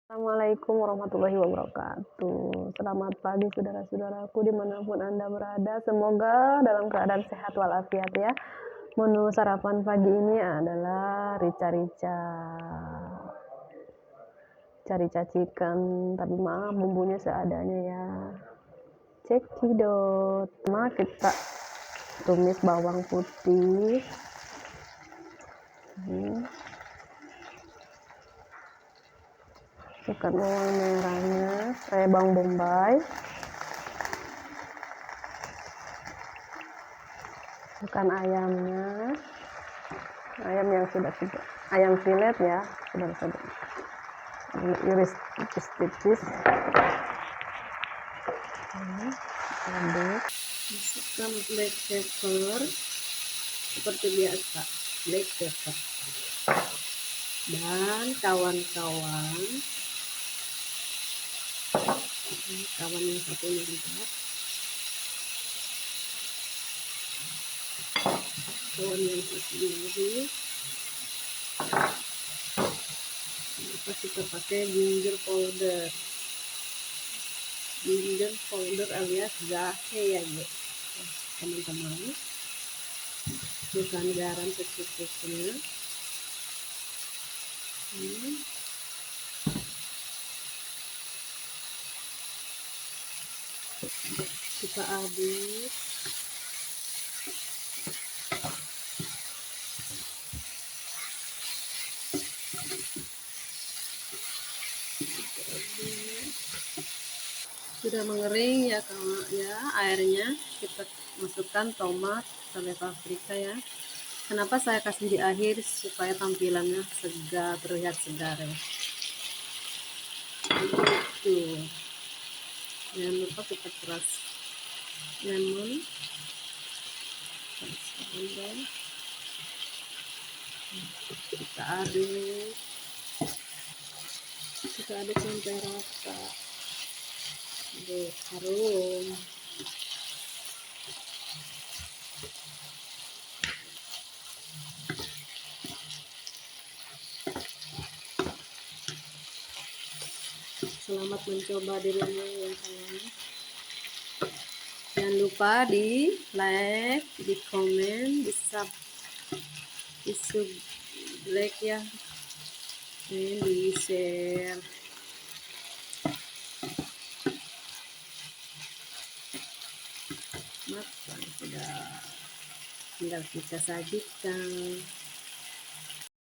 Assalamualaikum warahmatullahi wabarakatuh. Selamat pagi saudara-saudaraku dimanapun Anda berada. Semoga dalam keadaan sehat walafiat ya. Menu sarapan pagi ini adalah rica-rica. Rica chicken, tapi maaf bumbunya seadanya ya. Cekidot. Pertama kita tumis bawang putih. Masukkan bawang merahnya, bawang bombay, masukkan ayamnya, ayam yang sudah ayam filet ya, sudah iris tipis-tipis. Aduk, masukkan black pepper seperti biasa, black pepper dan kawan-kawan yang satunya juga, kawan yang satunya lagi. Kita pakai ginger powder alias jahe ya teman-teman. Masukkan garam secukupnya. Kita aduk. Sudah mengering ya airnya, kita masukkan tomat sampai paprika ya. Kenapa saya kasih di akhir? Supaya tampilannya segar, terlihat segar ya. Gitu. Jangan lupa kita peras lemon. Kita aduk sampai rata. Harum. Selamat mencoba di rumah ya sayang. Jangan lupa di like, di komen, di subscribe ya, dan di share. Makan sudah, tinggal kita sajikan.